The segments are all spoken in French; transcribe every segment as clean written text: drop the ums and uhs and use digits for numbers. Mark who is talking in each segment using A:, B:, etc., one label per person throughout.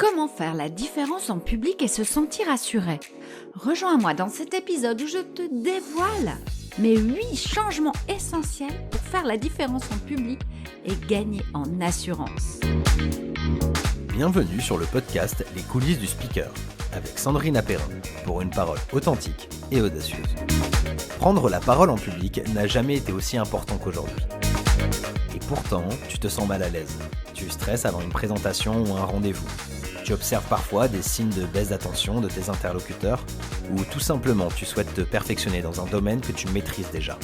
A: Comment faire la différence en public et se sentir assuré? Rejoins-moi dans cet épisode où je te dévoile mes 8 changements essentiels pour faire la différence en public et gagner en assurance.
B: Bienvenue sur le podcast Les coulisses du speaker avec Sandrine Apérin pour une parole authentique et audacieuse. Prendre la parole en public n'a jamais été aussi important qu'aujourd'hui. Et pourtant, tu te sens mal à l'aise. Tu stresses avant une présentation ou un rendez-vous. Tu observes parfois des signes de baisse d'attention de tes interlocuteurs ou tout simplement tu souhaites te perfectionner dans un domaine que tu maîtrises déjà.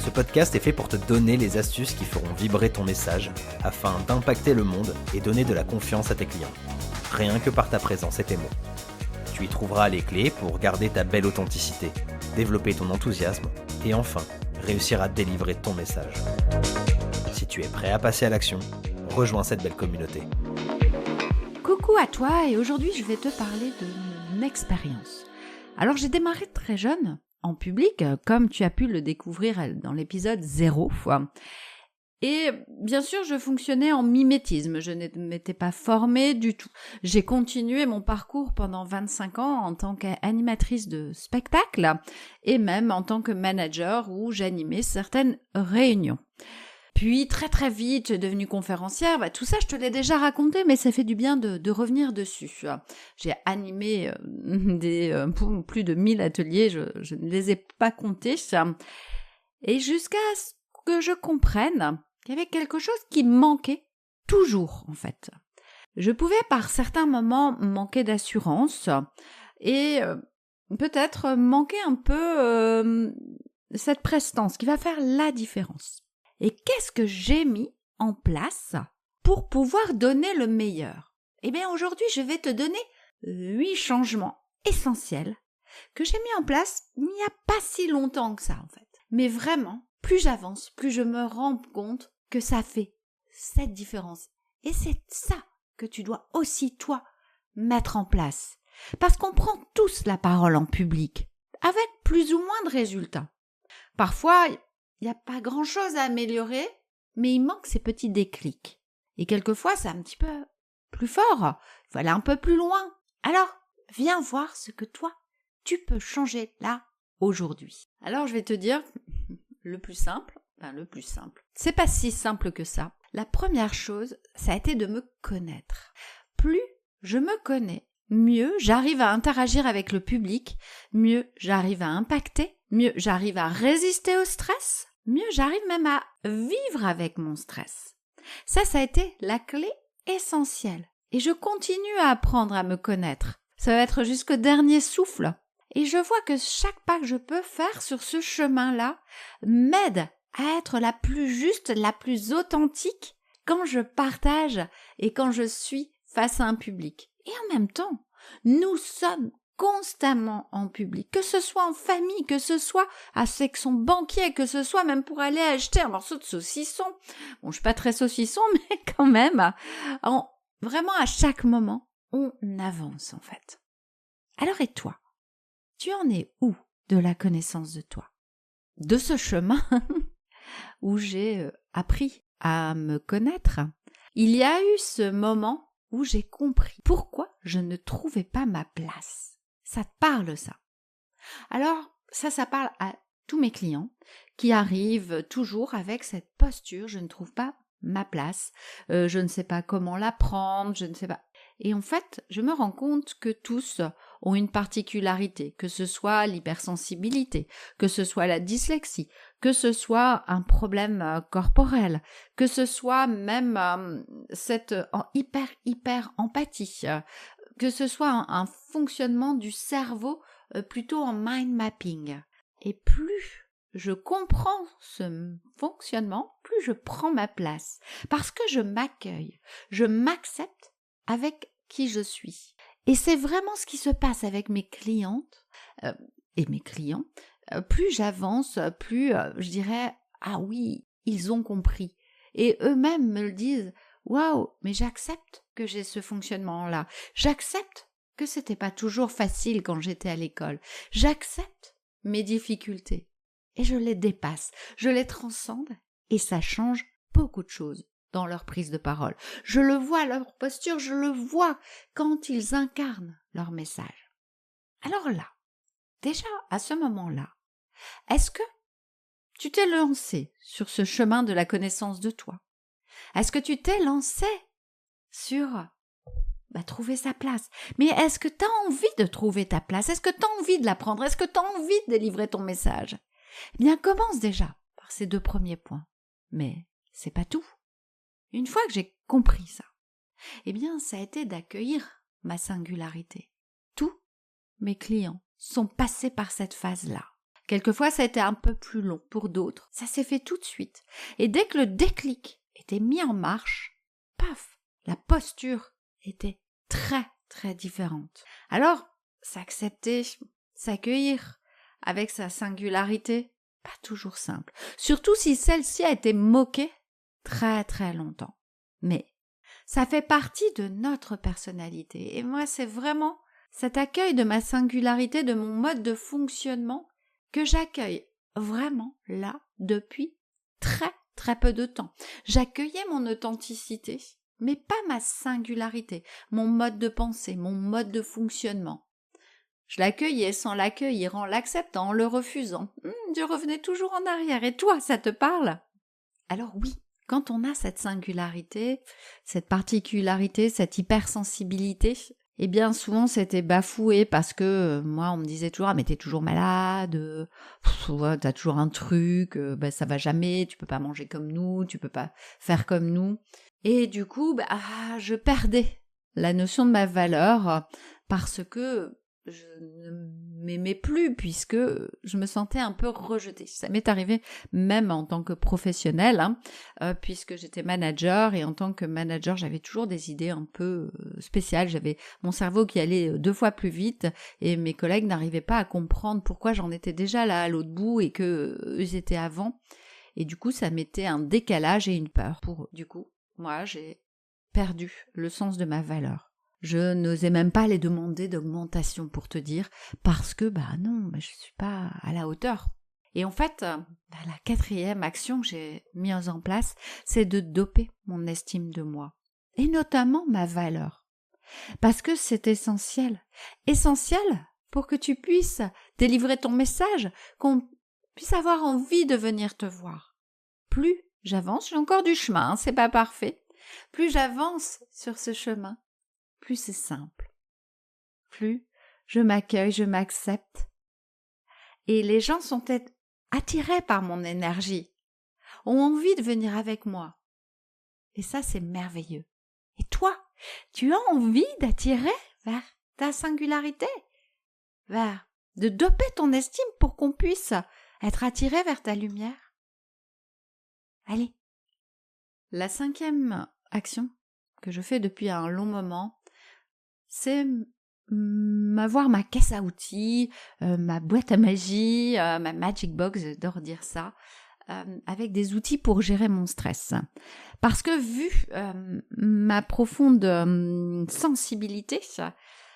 B: Ce podcast est fait pour te donner les astuces qui feront vibrer ton message afin d'impacter le monde et donner de la confiance à tes clients. Rien que par ta présence et tes mots. Tu y trouveras les clés pour garder ta belle authenticité, développer ton enthousiasme et enfin réussir à délivrer ton message. Si tu es prêt à passer à l'action, rejoins cette belle communauté.
A: Coucou à toi et aujourd'hui je vais te parler de mon expérience. Alors j'ai démarré très jeune en public, comme tu as pu le découvrir dans l'épisode 0. Et bien sûr je fonctionnais en mimétisme, je ne m'étais pas formée du tout. J'ai continué mon parcours pendant 25 ans en tant qu'animatrice de spectacle et même en tant que manager où j'animais certaines réunions. Puis très vite, je suis devenue conférencière. Tout ça, je te l'ai déjà raconté, mais ça fait du bien de revenir dessus. J'ai animé plus de 1000 ateliers, je ne les ai pas comptés. Et jusqu'à ce que je comprenne qu'il y avait quelque chose qui manquait toujours, en fait. Je pouvais par certains moments manquer d'assurance et peut-être manquer un peu cette prestance qui va faire la différence. Et qu'est-ce que j'ai mis en place pour pouvoir donner le meilleur? Eh bien, aujourd'hui, je vais te donner 8 changements essentiels que j'ai mis en place il n'y a pas si longtemps que ça, en fait. Mais vraiment, plus j'avance, plus je me rends compte que ça fait cette différence. Et c'est ça que tu dois aussi, toi, mettre en place. Parce qu'on prend tous la parole en public, avec plus ou moins de résultats. Parfois, il n'y a pas grand-chose à améliorer, mais il manque ces petits déclics. Et quelquefois, c'est un petit peu plus fort. Il faut aller un peu plus loin. Alors, viens voir ce que toi, tu peux changer là, aujourd'hui. Alors, je vais te dire le plus simple. C'est pas si simple que ça. La première chose, ça a été de me connaître. Plus je me connais, mieux j'arrive à interagir avec le public, mieux j'arrive à impacter, mieux j'arrive à résister au stress, mieux j'arrive même à vivre avec mon stress. Ça a été la clé essentielle. Et je continue à apprendre à me connaître. Ça va être jusqu'au dernier souffle. Et je vois que chaque pas que je peux faire sur ce chemin-là m'aide à être la plus juste, la plus authentique quand je partage et quand je suis face à un public. Et en même temps, nous sommes constamment en public, que ce soit en famille, que ce soit avec son banquier, que ce soit même pour aller acheter un morceau de saucisson. Bon, je suis pas très saucisson, mais quand même, vraiment à chaque moment, on avance en fait. Alors et toi, tu en es où de la connaissance de toi? De ce chemin où j'ai appris à me connaître, il y a eu ce moment où j'ai compris pourquoi je ne trouvais pas ma place. Ça te parle, ça? Alors, ça parle à tous mes clients qui arrivent toujours avec cette posture, je ne trouve pas ma place, je ne sais pas comment la prendre, je ne sais pas. Et en fait, je me rends compte que tous ont une particularité, que ce soit l'hypersensibilité, que ce soit la dyslexie, que ce soit un problème corporel, que ce soit même cette hyper empathie, que ce soit un fonctionnement du cerveau plutôt en mind mapping. Et plus je comprends ce fonctionnement, plus je prends ma place. Parce que je m'accueille, je m'accepte avec qui je suis. Et c'est vraiment ce qui se passe avec mes clientes et mes clients. Plus j'avance, plus je dirais « Ah oui, ils ont compris ». Et eux-mêmes me le disent « Waouh, mais j'accepte que j'ai ce fonctionnement-là. J'accepte que c'était pas toujours facile quand j'étais à l'école. J'accepte mes difficultés. Et je les dépasse, je les transcende et ça change beaucoup de choses dans leur prise de parole. Je le vois, leur posture, je le vois quand ils incarnent leur message. Alors là, déjà à ce moment-là, est-ce que tu t'es lancé sur ce chemin de la connaissance de toi? Est-ce que tu t'es lancé sur trouver sa place? Mais est-ce que tu as envie de trouver ta place? Est-ce que tu as envie de la prendre? Est-ce que tu as envie de délivrer ton message? Eh bien, commence déjà par ces 2 premiers points. Mais c'est pas tout. Une fois que j'ai compris ça, eh bien, ça a été d'accueillir ma singularité. Tous mes clients sont passés par cette phase-là. Quelquefois, ça a été un peu plus long pour d'autres. Ça s'est fait tout de suite. Et dès que le déclic était mis en marche, paf, la posture était très, très différente. Alors, s'accepter, s'accueillir avec sa singularité, pas toujours simple. Surtout si celle-ci a été moquée très, très longtemps. Mais ça fait partie de notre personnalité. Et moi, c'est vraiment cet accueil de ma singularité, de mon mode de fonctionnement que j'accueille vraiment là depuis très, très peu de temps. J'accueillais mon authenticité, mais pas ma singularité, mon mode de pensée, mon mode de fonctionnement. Je l'accueillais sans l'accueillir, en l'acceptant, en le refusant. Je revenais toujours en arrière. Et toi, ça te parle? Alors oui, quand on a cette singularité, cette particularité, cette hypersensibilité, eh bien souvent c'était bafoué parce que moi on me disait toujours mais t'es toujours malade, t'as toujours un truc, ça va jamais, tu peux pas manger comme nous, tu peux pas faire comme nous. Et du coup je perdais la notion de ma valeur parce que je ne m'aimais plus puisque je me sentais un peu rejetée. Ça m'est arrivé même en tant que professionnelle, puisque j'étais manager, et en tant que manager, j'avais toujours des idées un peu spéciales. J'avais mon cerveau qui allait 2 fois plus vite et mes collègues n'arrivaient pas à comprendre pourquoi j'en étais déjà là à l'autre bout et que eux étaient avant. Et du coup, ça mettait un décalage et une peur. Du coup, moi, j'ai perdu le sens de ma valeur. Je n'osais même pas les demander d'augmentation pour te dire, parce que non, je suis pas à la hauteur. Et en fait, la 4e action que j'ai mise en place, c'est de doper mon estime de moi, et notamment ma valeur. Parce que c'est essentiel pour que tu puisses délivrer ton message, qu'on puisse avoir envie de venir te voir. Plus j'avance, j'ai encore du chemin, c'est pas parfait, plus j'avance sur ce chemin, plus c'est simple, plus je m'accueille, je m'accepte. Et les gens sont attirés par mon énergie, ont envie de venir avec moi. Et ça, c'est merveilleux. Et toi, tu as envie d'attirer vers ta singularité, de doper ton estime pour qu'on puisse être attiré vers ta lumière? Allez. La 5e action que je fais depuis un long moment, c'est avoir ma caisse à outils, ma boîte à magie, ma magic box, j'adore dire ça, avec des outils pour gérer mon stress. Parce que vu ma profonde sensibilité,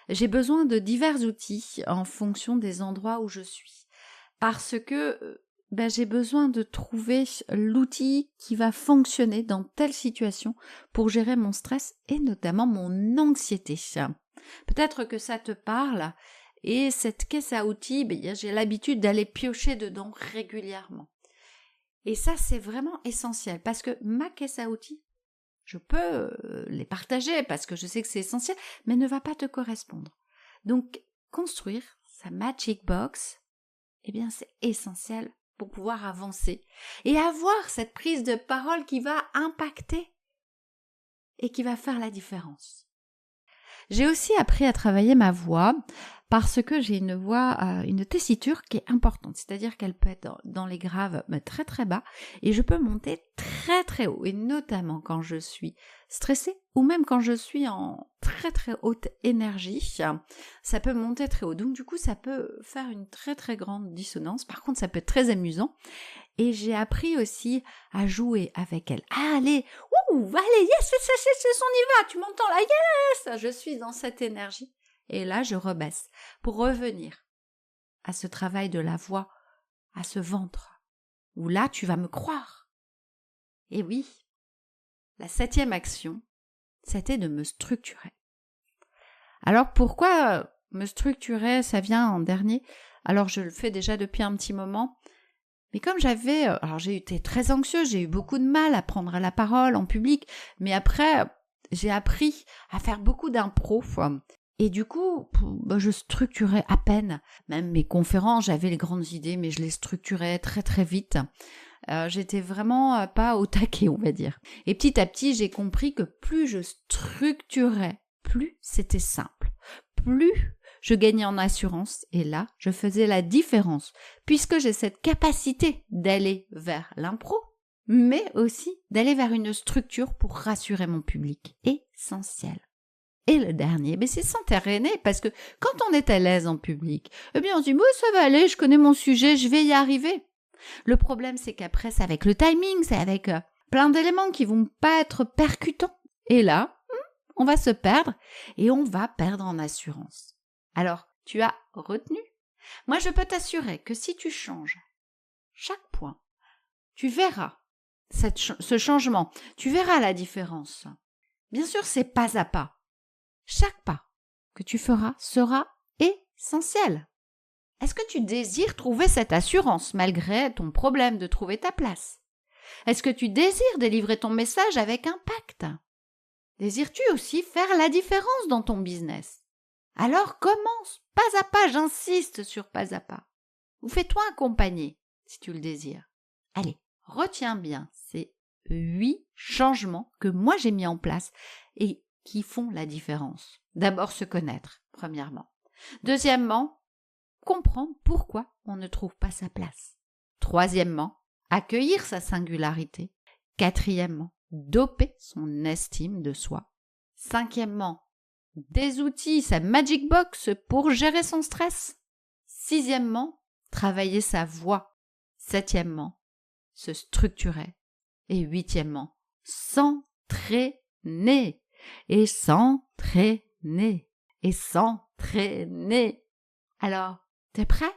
A: j'ai besoin de divers outils en fonction des endroits où je suis. Parce que j'ai besoin de trouver l'outil qui va fonctionner dans telle situation pour gérer mon stress et notamment mon anxiété. Peut-être que ça te parle, et cette caisse à outils, j'ai l'habitude d'aller piocher dedans régulièrement. Et ça, c'est vraiment essentiel, parce que ma caisse à outils, je peux les partager parce que je sais que c'est essentiel, mais ne va pas te correspondre. Donc, construire sa magic box, c'est essentiel pour pouvoir avancer et avoir cette prise de parole qui va impacter et qui va faire la différence. J'ai aussi appris à travailler ma voix parce que j'ai une voix, une tessiture qui est importante, c'est-à-dire qu'elle peut être dans les graves très très bas et je peux monter très très haut, et notamment quand je suis stressée ou même quand je suis en très très haute énergie, ça peut monter très haut. Donc du coup ça peut faire une très très grande dissonance. Par contre ça peut être très amusant. Et j'ai appris aussi à jouer avec elle. Allez, allez, yes, on y va, tu m'entends là, yes, je suis dans cette énergie. Et là, je rebaisse pour revenir à ce travail de la voix, à ce ventre, où là, tu vas me croire. Et oui, la 7e action, c'était de me structurer. Alors pourquoi me structurer, ça vient en dernier? Alors je le fais déjà depuis un petit moment, mais comme j'ai été très anxieuse, j'ai eu beaucoup de mal à prendre la parole en public, mais après j'ai appris à faire beaucoup d'impro. Et du coup, je structurais à peine. Même mes conférences, j'avais les grandes idées, mais je les structurais très très vite. J'étais vraiment pas au taquet, on va dire. Et petit à petit, j'ai compris que plus je structurais, plus c'était simple. Plus je gagnais en assurance. Et là, je faisais la différence, puisque j'ai cette capacité d'aller vers l'impro, mais aussi d'aller vers une structure pour rassurer mon public. Essentiel. Et le dernier, c'est s'entraîner, parce que quand on est à l'aise en public, on se dit « ça va aller, je connais mon sujet, je vais y arriver ». Le problème, c'est qu'après, c'est avec le timing, c'est avec plein d'éléments qui vont pas être percutants. Et là, on va se perdre et on va perdre en assurance. Alors, tu as retenu? Moi, je peux t'assurer que si tu changes chaque point, tu verras ce changement, tu verras la différence. Bien sûr, c'est pas à pas. Chaque pas que tu feras sera essentiel. Est-ce que tu désires trouver cette assurance malgré ton problème de trouver ta place? Est-ce que tu désires délivrer ton message avec impact? Désires-tu aussi faire la différence dans ton business? Alors commence pas à pas, j'insiste sur pas à pas. Ou fais-toi accompagner si tu le désires. Allez, retiens bien ces 8 changements que moi j'ai mis en place et qui font la différence. D'abord, se connaître, premièrement. Deuxièmement, comprendre pourquoi on ne trouve pas sa place. Troisièmement, accueillir sa singularité. Quatrièmement, doper son estime de soi. Cinquièmement, des outils, sa magic box pour gérer son stress. Sixièmement, travailler sa voix. Septièmement, se structurer. Et huitièmement, s'entraîner. Et s'entraîner. Et s'entraîner. Alors, t'es prêt?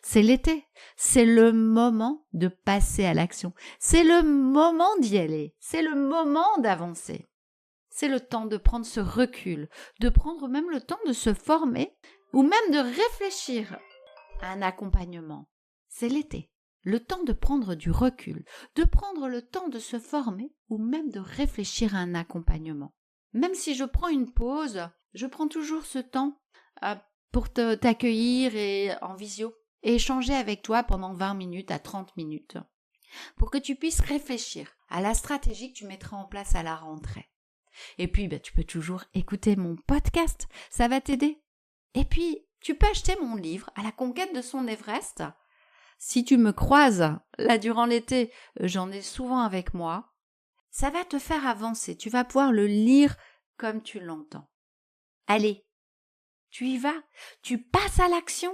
A: C'est l'été. C'est le moment de passer à l'action. C'est le moment d'y aller. C'est le moment d'avancer. C'est le temps de prendre ce recul, de prendre même le temps de se former ou même de réfléchir à un accompagnement. C'est l'été. Le temps de prendre du recul, de prendre le temps de se former ou même de réfléchir à un accompagnement. Même si je prends une pause, je prends toujours ce temps pour t'accueillir et en visio et échanger avec toi pendant 20 minutes à 30 minutes pour que tu puisses réfléchir à la stratégie que tu mettras en place à la rentrée. Et puis, tu peux toujours écouter mon podcast, ça va t'aider. Et puis, tu peux acheter mon livre « À la conquête de son Everest ». Si tu me croises, là, durant l'été, j'en ai souvent avec moi. Ça va te faire avancer, tu vas pouvoir le lire comme tu l'entends. Allez, tu y vas, tu passes à l'action,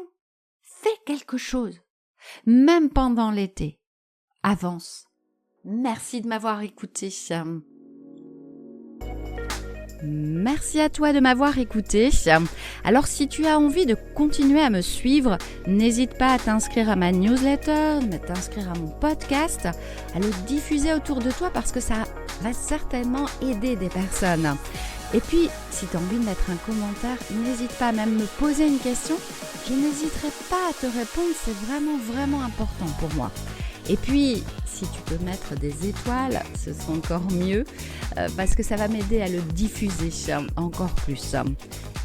A: fais quelque chose, même pendant l'été. Avance. Merci de m'avoir écouté. Merci à toi de m'avoir écouté. Alors si tu as envie de continuer à me suivre, n'hésite pas à t'inscrire à ma newsletter, à t'inscrire à mon podcast, à le diffuser autour de toi parce que ça va certainement aider des personnes. Et puis, si tu as envie de mettre un commentaire, n'hésite pas à même me poser une question. Je n'hésiterai pas à te répondre, c'est vraiment, vraiment important pour moi. Et puis, si tu peux mettre des étoiles, ce sera encore mieux parce que ça va m'aider à le diffuser encore plus.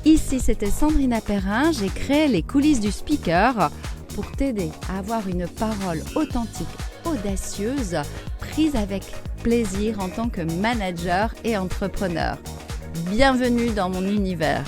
A: Ici, c'était Sandrine Perrin. J'ai créé les coulisses du speaker pour t'aider à avoir une parole authentique, audacieuse, prise avec plaisir en tant que manager et entrepreneur. Bienvenue dans mon univers.